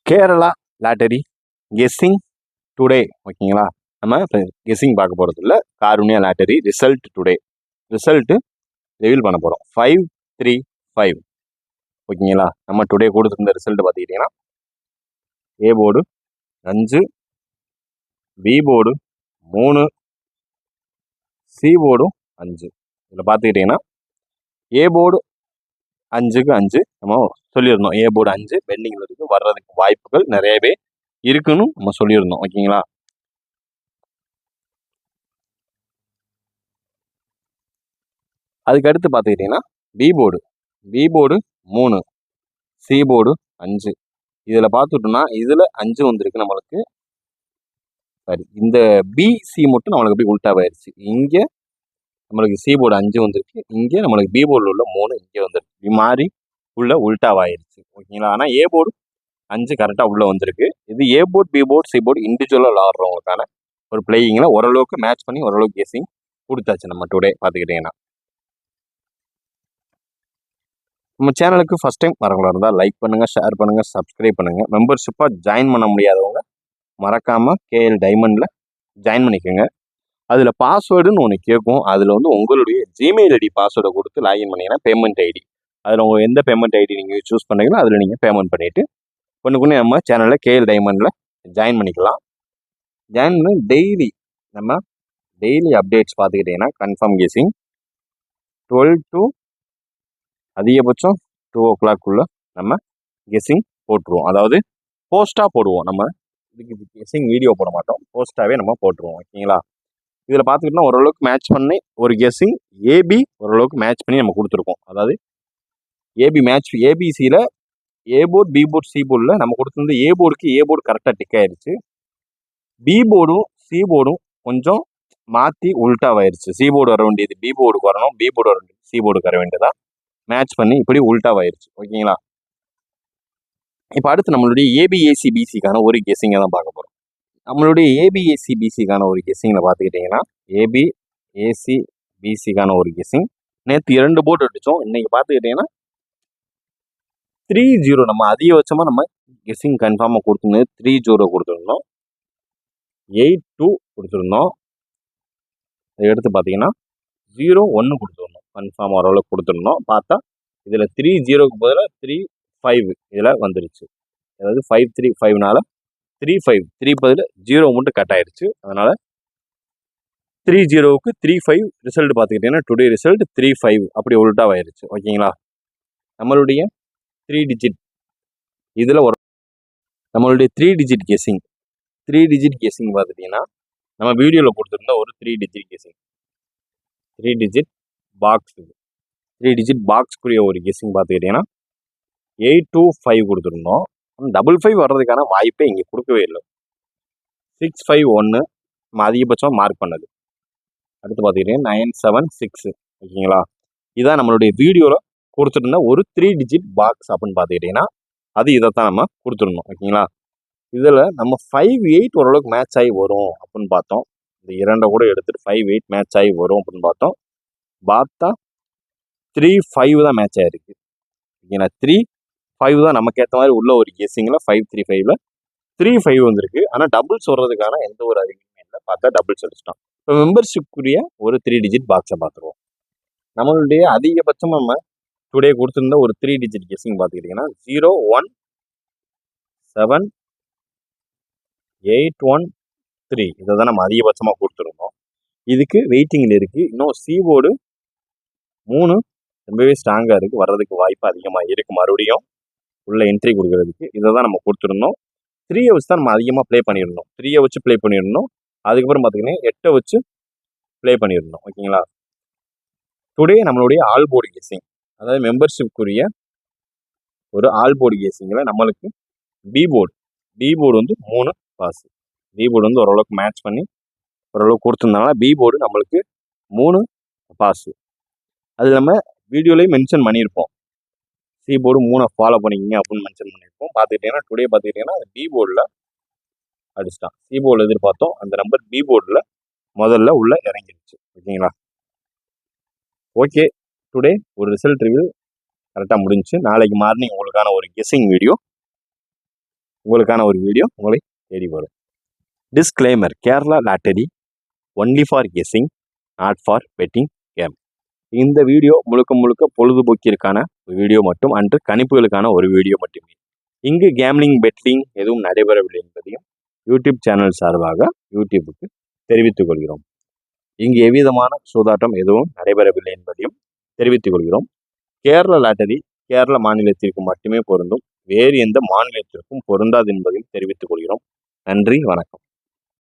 Kerala lottery guessing today. ஓகேங்களா, நம்ம இப்போ கெஸ்ஸிங் பார்க்க போகிறது இல்லை. Karunya lottery result today. Result reveal பண்ண போகிறோம். 535. ஓகேங்களா, நம்ம டுடே கொடுத்துருந்த ரிசல்ட் பார்த்துக்கிட்டிங்கன்னா A board 5, B board 3, C போர்டும் 5. இதில் பார்த்துக்கிட்டிங்கன்னா ஏ போர்டு 5க்கு 5 நம்ம சொல்லியிருந்தோம். ஏ போர்டு 5 பெண்டிங்கில் இருக்குது, வர்றதுக்கு வாய்ப்புகள் நிறையவே இருக்குன்னு நம்ம சொல்லியிருந்தோம். ஓகேங்களா, அதுக்கு அடுத்து பார்த்துக்கிட்டிங்கன்னா பி போர்டு 3, சி போர்டு 5. இதில் பார்த்துட்டோம்னா இதில் 5 வந்திருக்கு நம்மளுக்கு. சரி, இந்த பிசி மட்டும் நம்மளுக்கு போய் உள்டாவாயிருச்சு. இங்கே நம்மளுக்கு சி போர்டு 5 வந்திருக்கு, இங்கே நம்மளுக்கு பி போர்டில் உள்ள 3 இங்கே வந்துருக்கு. இது மாதிரி உள்ள உள்டாவாயிருச்சு. ஓகேங்களா, ஆனால் ஏ போர்டு 5 கரெக்டாக உள்ளே வந்திருக்கு. இது A board, B board, C board இண்டிவிஜுவலாக விளாட்றவங்களுக்கான ஒரு பிளேயிங்கில் ஓரளவுக்கு மேட்ச் பண்ணி ஓரளவுக்கு கெஸ்ஸிங் கொடுத்தாச்சு நம்ம டுடே. பார்த்துக்கிட்டிங்கன்னா நம்ம சேனலுக்கு ஃபஸ்ட் டைம் வரவங்களா இருந்தால் லைக் பண்ணுங்கள், ஷேர் பண்ணுங்கள், சப்ஸ்கிரைப் பண்ணுங்கள். மெம்பர்ஷிப்பாக ஜாயின் பண்ண முடியாதவங்க மறக்காமல் கேஎல் டைமண்டில் ஜாயின் பண்ணிக்கோங்க. அதில் பாஸ்வேர்டுன்னு ஒன்று கேட்கும். அதில் வந்து உங்களுடைய ஜிமெயில் ஐடி பாஸ்வேர்டை கொடுத்து லாகின் பண்ணிங்கன்னா பேமெண்ட் ஐடி, அதில் உங்கள் எந்த பேமெண்ட் ஐடி நீங்கள் சூஸ் பண்ணுறீங்களோ அதில் நீங்கள் பேமெண்ட் பண்ணிவிட்டு ஒன்றுக்குன்னு நம்ம சேனலில் கேஎல் டைமண்டில் ஜாயின் பண்ணிக்கலாம். ஜாயின் பண்ணி டெய்லி அப்டேட்ஸ் பார்த்துக்கிட்டிங்கன்னா கன்ஃபார்ம் கெஸ்ஸிங் 12 to அதிகபட்சம் 2 o'clock நம்ம கெஸ்ஸிங் போட்டுருவோம். அதாவது போஸ்ட்டாக போடுவோம். நம்ம இதுக்கு கெஸ்ஸிங் வீடியோ போட மாட்டோம், போஸ்ட்டாகவே நம்ம போட்டுருவோம். ஓகேங்களா, இதில் பார்த்துக்கிட்டோம்னா ஓரளவுக்கு மேட்ச் பண்ணி ஒரு கெஸ்ஸிங் ஏபி ஓரளவுக்கு மேட்ச் பண்ணி நம்ம கொடுத்துருக்கோம். அதாவது ஏபி மேட்ச் ஏபிசியில் A board, B board, C போர்டில் நம்ம கொடுத்துருந்து ஏ போர்டு கரெக்டாக டிக் ஆயிடுச்சு. பி போர்டும் சி போர்டும் கொஞ்சம் மாற்றி உல்ட்டாவாயிருச்சு. சி போர்டு வர வேண்டியது பி போர்டுக்கு வரணும், பி போர்டு வர வேண்டியது சி போர்டுக்கு வர வேண்டியதா மேட்ச் பண்ணி இப்படி உல்ட்டாவாயிருச்சு. ஓகேங்களா, இப்போ அடுத்து நம்மளுடைய ஏபிஏசிபிசிக்கான ஒரு கெஸ்ஸிங்கை தான் பார்க்க போகிறோம். நம்மளுடைய ஏபிஏசிபிசிக்கான ஒரு கெஸ்ஸிங்கில் பார்த்துக்கிட்டிங்கன்னா ஏபிஏசிபிசிக்கான ஒரு கெஸ்ஸிங் நேற்று 2 போர்டு அடித்தோம். இன்றைக்கி பார்த்துக்கிட்டிங்கன்னா 30 நம்ம அதிகபட்சமாக நம்ம கெஸ்ஸிங் கன்ஃபார்மாக கொடுத்துருந்தோம். 30 கொடுத்துருந்தோம், 82 கொடுத்துருந்தோம். அதை எடுத்து பார்த்தீங்கன்னா 01 கொடுத்துருந்தோம். கன்ஃபார்ம் ஓரளவுக்கு கொடுத்துருந்தோம். பார்த்தா இதில் 30க்கு பதிலாக 35 இதில் வந்துருச்சு. அதாவது 535னால 35 பதில் 0 மட்டும் கட் ஆயிடுச்சு. அதனால் 30க்கு 35 ரிசல்ட் பார்த்துக்கிட்டிங்கன்னா டுடே ரிசல்ட் 35 அப்படி உல்ட்டாவாயிருச்சு. ஓகேங்களா, நம்மளுடைய 3 டிஜிட் இதில் நம்மளுடைய 3 டிஜிட் கெஸ்ஸிங் பார்த்துட்டிங்கன்னா நம்ம வீடியோவில் கொடுத்துருந்தா ஒரு 3 digit guessing 3 digit box 3 digit பாக்ஸ்க்குரிய ஒரு கெஸ்ஸிங் பார்த்துக்கிட்டிங்கன்னா 825 கொடுத்துருந்தோம். 55 வர்றதுக்கான வாய்ப்பே இங்கே கொடுக்கவே இல்லை. 651 நம்ம அதிகபட்சம் மார்க் பண்ணது. அடுத்து பார்த்துக்கிட்டிங்கன்னா 976. ஓகேங்களா, இதான் நம்மளுடைய வீடியோவில் கொடுத்துருந்தா ஒரு 3 டிஜிட் பாக்ஸ் அப்படின்னு பார்த்துக்கிட்டிங்கன்னா அது இதைத்தான் நம்ம கொடுத்துருந்தோம். ஓகேங்களா, இதில் நம்ம 58 ஓரளவுக்கு மேட்ச் ஆகி வரும் அப்படின்னு பார்த்தோம். இந்த 2 கூட எடுத்துகிட்டு 58 மேட்ச் ஆகி வரும் அப்படின்னு பார்த்தா 35 தான் மேட்ச் ஆகிருக்கு. ஓகேங்களா, 35 தான் நமக்கு ஏற்ற மாதிரி உள்ள ஒரு கெஸ்ஸிங்கில் 535ல் 35 வந்திருக்கு. ஆனால் டபுள்ஸ் வர்றதுக்கான எந்த ஒரு அறிகுறியுமே இல்லை. பார்த்தா டபுள்ஸ் அடிச்சிட்டோம். இப்போ மெம்பர்ஷிப்புக்குரிய ஒரு 3 டிஜிட் பாக்ஸை பார்த்துருவோம். நம்மளுடைய அதிகபட்சம் நம்ம டுடே கொடுத்துருந்த ஒரு 3 டிஜிட் கெஸ்ஸிங் பார்த்துக்கிட்டிங்கன்னா 017813 இதை தான் நம்ம அதிகபட்சமாக கொடுத்துருந்தோம். இதுக்கு வெயிட்டிங்கில் இருக்குது. இன்னும் சி போர்டு 3 ரொம்பவே ஸ்ட்ராங்காக இருக்குது, வர்றதுக்கு வாய்ப்பு அதிகமாக இருக்குது. மறுபடியும் உள்ள என்ட்ரி கொடுக்கறதுக்கு இதை தான் நம்ம கொடுத்துருந்தோம். 3 வச்சு தான் நம்ம அதிகமாக ப்ளே பண்ணியிருந்தோம். 3 வச்சு ப்ளே பண்ணியிருந்தோம். அதுக்கப்புறம் பார்த்திங்கன்னா 8 வச்சு ப்ளே பண்ணியிருந்தோம். ஓகேங்களா, டுடே நம்மளுடைய ஆல் போர்டு கெஸ்ஸிங், அதாவது மெம்பர்ஷிப்புக்குரிய ஒரு ஆல் போர்டு கெஸ்ஸிங்கில் நம்மளுக்கு பி போர்டு வந்து 3 பாஸ். பி போர்டு வந்து ஓரளவுக்கு மேட்ச் பண்ணி ஓரளவுக்கு கொடுத்துருந்தாங்கன்னா பி போர்டு நம்மளுக்கு 3 பாஸ். அது நம்ம வீடியோலேயும் மென்ஷன் பண்ணியிருப்போம். சி போர்டு 3 ஃபாலோ பண்ணிக்கிங்க அப்படின்னு மென்ஷன் பண்ணியிருப்போம். பார்த்துக்கிட்டிங்கன்னா டுடே பார்த்துக்கிட்டிங்கன்னா பி போர்டில் அடிச்சிட்டான். சி போர்டில் எதிர்பார்த்தோம், அந்த நம்பர் பி போர்டில் முதல்ல உள்ள இறங்கிடுச்சு. ஓகேங்களா, ஓகே, டுடே ஒரு ரிசல்ட் ரிவ்யூ கரெக்டாக முடிஞ்சிச்சு. நாளைக்கு மார்னிங் உங்களுக்கான ஒரு கெஸ்ஸிங் வீடியோ உங்களுக்கான ஒரு வீடியோ உங்களை தேடி வரும். Disclaimer: Kerala lottery only for guessing, not for betting game. இந்த வீடியோ முழுக்க முழுக்க பொழுதுபோக்கிற்கான வீடியோ மட்டும் அன்று கணிப்புகளுக்கான ஒரு வீடியோ மட்டுமே. இங்கு கேம்லிங், பெட்டிங் எதுவும் நடைபெறவில்லை என்பதையும் யூடியூப் சேனல் சார்பாக யூடியூபுக்கு தெரிவித்துக் கொள்கிறோம். இங்கு எவ்விதமான சூதாட்டம் எதுவும் நடைபெறவில்லை என்பதையும் தெரிவித்துக் கொள்கிறோம். கேரள லாட்டரி கேரள மாநிலத்திற்கு மட்டுமே பொருந்தும், வேறு எந்த மாநிலத்திற்கும் பொருந்தாது என்பதையும் தெரிவித்துக் கொள்கிறோம். நன்றி, வணக்கம்.